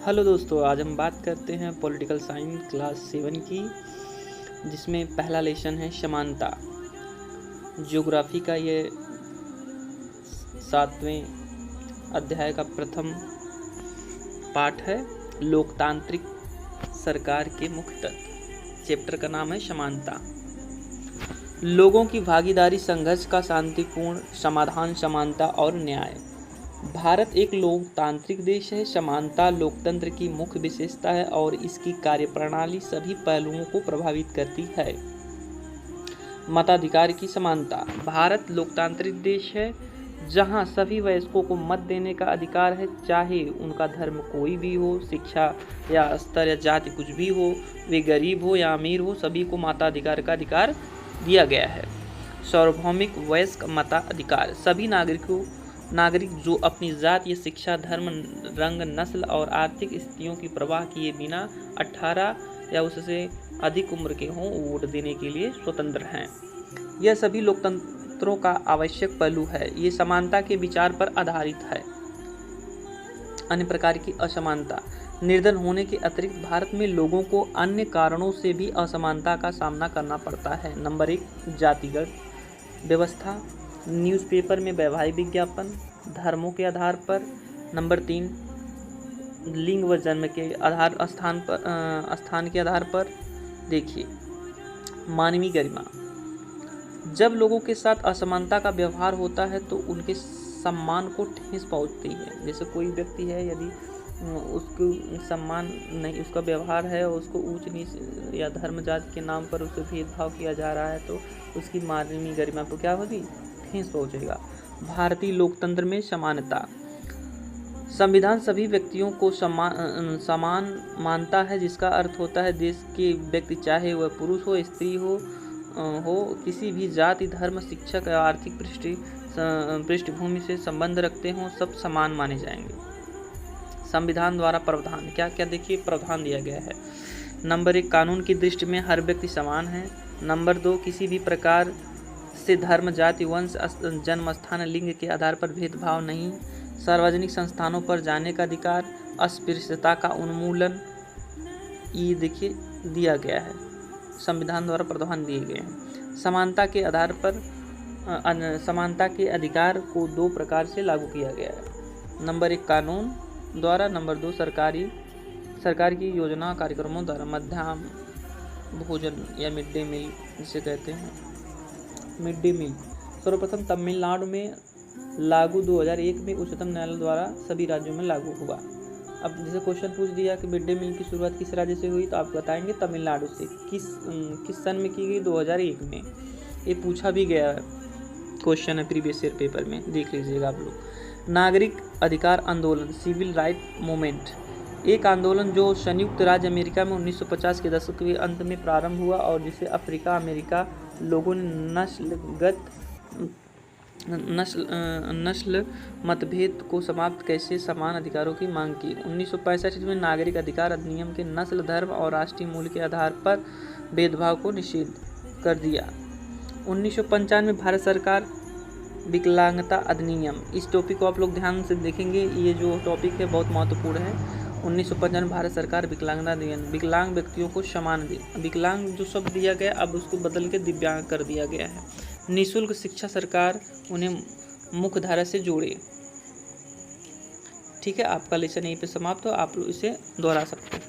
Hello दोस्तों, आज हम बात करते हैं पॉलिटिकल साइंस क्लास 7 की, जिसमें पहला लेसन है समानता। ज्योग्राफी का ये 7वें अध्याय का प्रथम पाठ है। लोकतांत्रिक सरकार के मुख्य तत्व। चैप्टर का नाम है समानता। लोगों की भागीदारी, संघर्ष का शांतिपूर्ण समाधान, समानता और न्याय। भारत एक लोकतांत्रिक देश है। समानता लोकतंत्र की मुख्य विशेषता है और इसकी कार्यप्रणाली सभी पहलुओं को प्रभावित करती है। मताधिकार की समानता। भारत लोकतांत्रिक देश है जहां सभी वयस्कों को मत देने का अधिकार है, चाहे उनका धर्म कोई भी हो, शिक्षा या स्तर या जाति कुछ भी हो, वे गरीब हो या अमीर हो, सभी को मताधिकार का अधिकार दिया गया है। सार्वभौमिक वयस्क मताधिकार। सभी नागरिक जो अपनी जात या शिक्षा, धर्म, रंग, नस्ल और आर्थिक स्थितियों की परवाह किए बिना 18 या उससे अधिक उम्र के हों, वोट देने के लिए स्वतंत्र हैं। यह सभी लोकतंत्रों का आवश्यक पहलू है। ये समानता के विचार पर आधारित है। अन्य प्रकार की असमानता। निर्धन होने के अतिरिक्त भारत में लोगों को अन्य कारणों से भी असमानता का सामना करना पड़ता है। नंबर 1, जातिगत व्यवस्था, न्यूज़पेपर में वैवाहिक विज्ञापन, धर्मों के आधार पर। नंबर 3, लिंग व जन्म के स्थान के आधार पर। देखिए, मानवीय गरिमा। जब लोगों के साथ असमानता का व्यवहार होता है तो उनके सम्मान को ठेस पहुंचती है। जैसे कोई व्यक्ति है, यदि उसको सम्मान नहीं, उसका व्यवहार है, उसको ऊंच नीच या धर्म जाति के नाम पर उसे भेदभाव किया जा रहा है, तो उसकी मानवीय गरिमा को क्या होगी? ठेस पहुंचेगा। भारतीय लोकतंत्र में समानता। संविधान सभी व्यक्तियों को समान मानता है, जिसका अर्थ होता है देश के व्यक्ति, चाहे वह पुरुष हो, स्त्री हो, किसी भी जाति, धर्म, शिक्षक या आर्थिक पृष्ठभूमि से संबंध रखते हों, सब समान माने जाएंगे। संविधान द्वारा प्रावधान। क्या क्या देखिए प्रावधान दिया गया है। नंबर 1, कानून की दृष्टि में हर व्यक्ति समान है। नंबर 2, किसी भी प्रकार से धर्म, जाति, वंश, जन्म स्थान, लिंग के आधार पर भेदभाव नहीं। सार्वजनिक संस्थानों पर जाने का अधिकार। अस्पृश्यता का उन्मूलन। ये देखिए दिया गया है, संविधान द्वारा प्रावधान दिए गए हैं। समानता के आधार पर समानता के अधिकार को 2 प्रकार से लागू किया गया है। नंबर 1, कानून द्वारा। नंबर 2, सरकार की योजना कार्यक्रमों द्वारा। मध्याह्न भोजन या मिड डे मील जिसे कहते हैं, मिड डे मील सर्वप्रथम तमिलनाडु में लागू 2001 में उच्चतम न्यायालय द्वारा सभी राज्यों में लागू हुआ। अब जैसे क्वेश्चन पूछ दिया कि मिड डे मील की शुरुआत किस राज्य से हुई, तो आप बताएंगे तमिलनाडु से। किस सन में की गई? 2001 में। ये पूछा भी गया क्वेश्चन है प्रीवियस ईयर पेपर में, देख लीजिएगा आप लोग। नागरिक अधिकार आंदोलन, सिविल राइट मूवमेंट, एक आंदोलन जो संयुक्त राज्य अमेरिका में 1950 के दशक के अंत में प्रारंभ हुआ और जिसे अफ्रीका अमेरिका लोगों ने नस्ल मतभेद को समाप्त कैसे समान अधिकारों की मांग की। 1965 में नागरिक अधिकार अधिनियम के नस्ल, धर्म और राष्ट्रीय मूल्य के आधार पर भेदभाव को निषेध कर दिया। 1995 में भारत सरकार विकलांगता अधिनियम। इस टॉपिक को आप लोग ध्यान से देखेंगे, ये जो टॉपिक है बहुत महत्वपूर्ण है। 1955 में भारत सरकार विकलांगता अधिनियम, विकलांग व्यक्तियों को समान विकलांग जो शब्द दिया गया अब उसको बदल के दिव्यांग कर दिया गया है। निःशुल्क शिक्षा, सरकार उन्हें मुख्य धारा से जोड़े। ठीक है, आपका लेसन यहीं पे समाप्त हो, आप लोग इसे दोहरा सकते हैं।